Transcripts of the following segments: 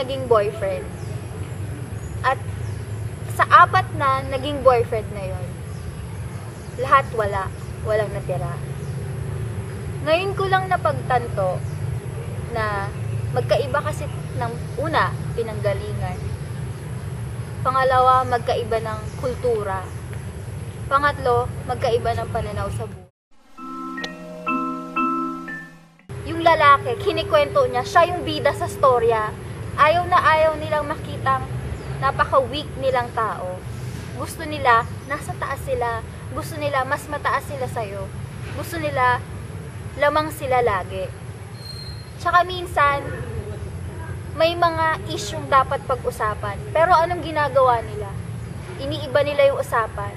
naging boyfriend. At sa 4 na naging boyfriend na yon, lahat walang natira. Ngayon ko lang napagtanto na magkaiba kasi ng una, pinanggalingan. Pangalawa, magkaiba ng kultura. Pangatlo, magkaiba ng pananaw sa buhay. Yung lalaki, kinikwento niya, siya yung bida sa storya. Ayaw na ayaw nilang makitang napaka-weak nilang tao. Gusto nila, nasa taas sila. Gusto nila, mas mataas sila sa'yo. Gusto nila, lamang sila lagi. Tsaka minsan, may mga isyong dapat pag-usapan. Pero anong ginagawa nila? Iniiba nila yung usapan.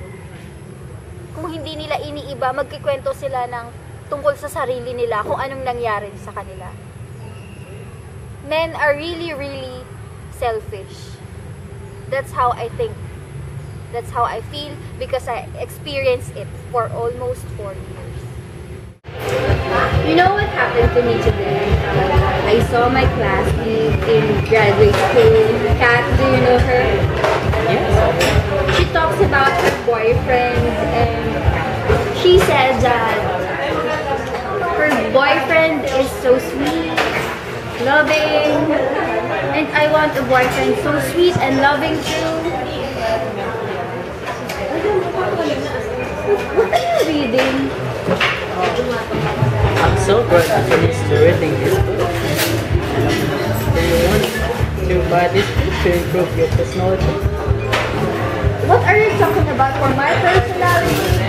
Kung hindi nila iniiba, magkikwento sila ng tungkol sa sarili nila, kung anong nangyari sa kanila. Men are really, really selfish. That's how I think. That's how I feel because I experienced it for almost 4 years. You know what happened to me today? I saw my classmate in graduate school. Kat, do you know her? Yes. She talks about her boyfriend and she said that her boyfriend is so sweet, loving, and I want a boyfriend so sweet and loving too. What are you reading? I'm so glad to finish reading this book. Do you want to buy this book to improve your personality? What are you talking about for my personality?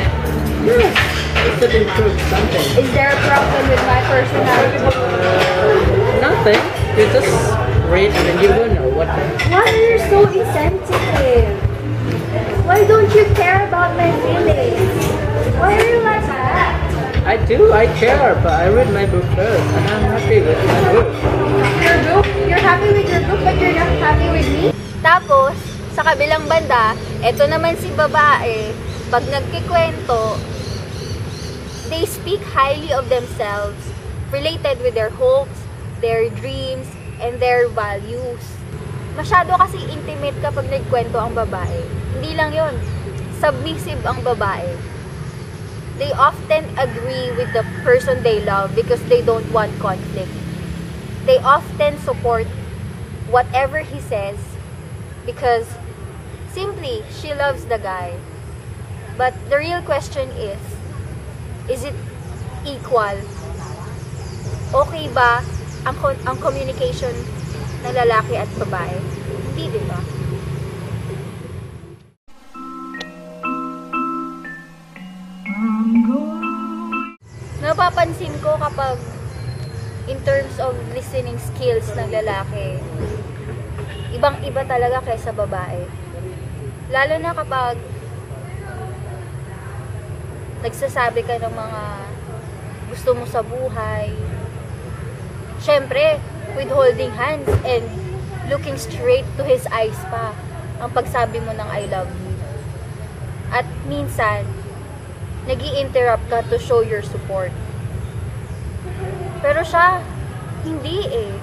Yes, it should improve something. Is there a problem with my personality? Nothing. You just read and you will know what. Why are you so insensitive? Why don't you care about my feelings? Why are you like that? I do, I care, but I read my book first and I'm happy with my book. Your book? You're happy with your book but you're not happy with me? Tapos, sa kabilang banda, eto naman si babae, pag nagkikwento, they speak highly of themselves, related with their hopes, their dreams, and their values. Masyado kasi intimate kapag nagkwento ang babae. Hindi lang yon, submissive ang babae. They often agree with the person they love because they don't want conflict. They often support whatever he says because simply she loves the guy. But the real question is it equal? Okay ba ang communication ng lalaki at babae? Hindi, di ba? Napapansin ko kapag in terms of listening skills ng lalaki, ibang-iba talaga kaysa babae. Lalo na kapag nagsasabi ka ng mga gusto mo sa buhay. Syempre, with holding hands and looking straight to his eyes pa ang pagsabi mo ng I love you. At minsan, nag-i-interrupt ka to show your support. Pero siya, hindi eh.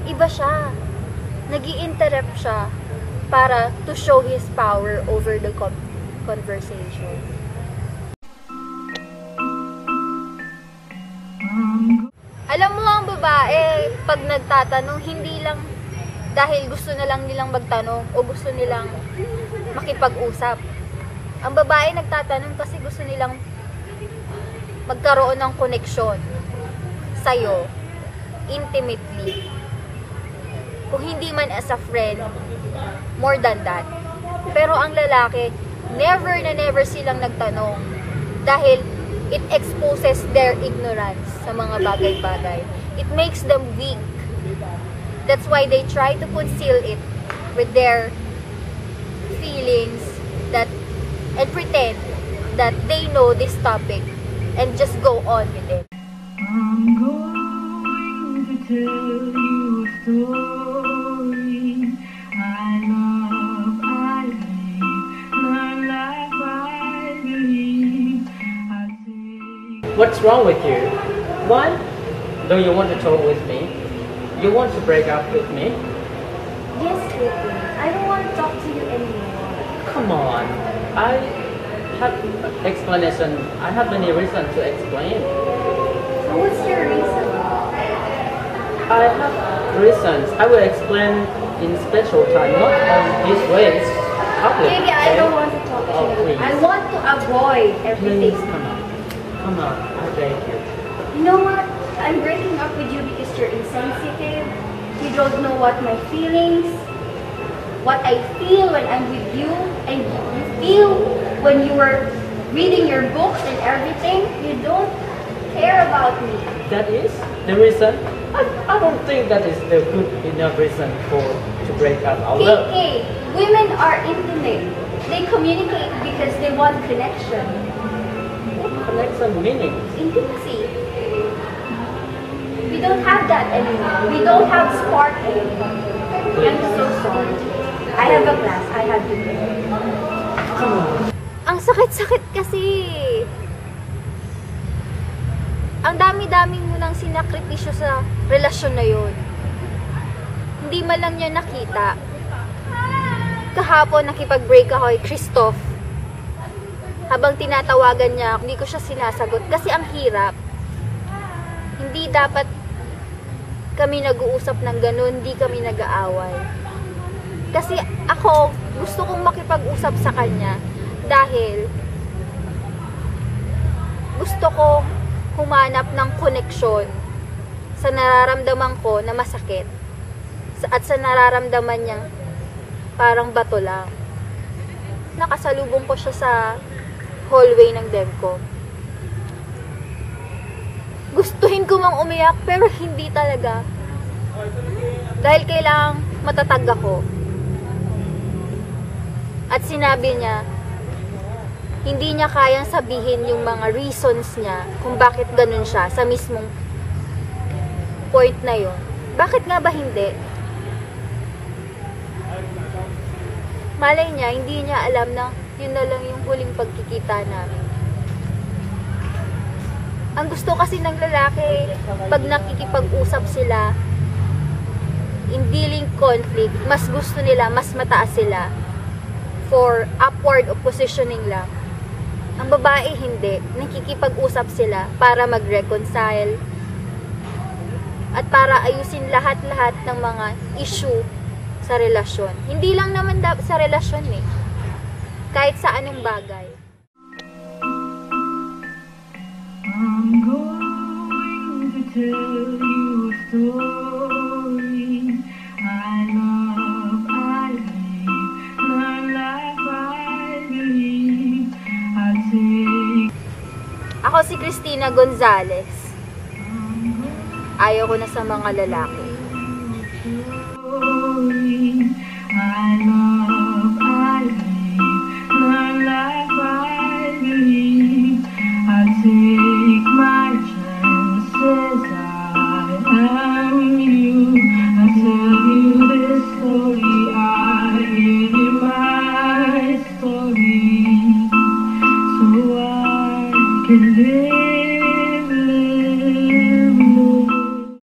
Iba siya. Nag-i-interrupt siya para to show his power over the conversation. Alam mo ang babae, pag nagtatanong, hindi lang dahil gusto na lang nilang magtanong o gusto nilang makipag-usap. Ang babae nagtatanong kasi gusto nilang magkaroon ng koneksyon sa'yo, intimately. Kung hindi man as a friend, more than that. Pero ang lalaki, never na never silang nagtanong dahil it exposes their ignorance sa mga bagay-bagay. It makes them weak. That's why they try to conceal it with their feelings and pretend that they know this topic and just go on with it. I'm going to tell you a story. I love, I live, the life I believe. I take... What's wrong with you? Why don't you want to talk with me? You want to break up with me? Yes, Whitney. I don't want to talk to you anymore. Come on. I have explanation. I have many reasons to explain. So what's your reason? I have reasons. I will explain in special time, not on this way. Public. Baby, I don't want to talk to Oh, you. please. I want to avoid everything. Please, come on. Come on, I beg you. You know what? I'm breaking up with you because you're insensitive. You don't know what my feelings, what I feel when I'm with you, and you feel when you were reading your books and everything. You don't care about me. That is the reason. I don't think that is the good enough reason to break up our love. KK, women are intimate. They communicate because they want connection. Connection meaning. Intimacy. We don't have that anymore. We don't have spark anymore. I'm so sorry. I have a class. I have to go. Come on. Ang sakit-sakit kasi. Ang dami-dami mo nang sinakripisyo sa relasyon na yun. Hindi man lang niya nakita. Kahapon nakipag-break ako kay Christoph. Habang tinatawagan niya, hindi ko siya sinasagot kasi ang hirap. Hindi dapat kami nag-uusap ng ganun, hindi kami nag-aaway. Kasi ako, gusto kong makipag-usap sa kanya dahil gusto ko humanap ng koneksyon sa nararamdaman ko na masakit at sa nararamdaman niyang parang bato lang. Nakasalubong ko siya sa hallway ng DevCo. Gustuhin ko mang umiyak pero hindi talaga. Dahil kailangang matatag ako. At sinabi niya, hindi niya kayang sabihin yung mga reasons niya kung bakit ganun siya sa mismong point na yun. Bakit nga ba hindi? Malay niya, hindi niya alam na yun na lang yung huling pagkikita namin. Ang gusto kasi ng lalaki, pag nakikipag-usap sila, in dealing conflict, mas gusto nila, mas mataas sila for upward positioning lang. Ang babae hindi, nakikipag-usap sila para mag-reconcile at para ayusin lahat-lahat ng mga issue sa relasyon. Hindi lang naman sa relasyon eh. Kahit sa anong bagay. I'm going to tell you a story. I love, I live, the life I believe. I take. Ako si Cristina Gonzalez. Ayaw ko na sa mga lalaki. I love, I live, the life I believe. I take my chances, I am you. I tell you this story, I give you my story, so I can live.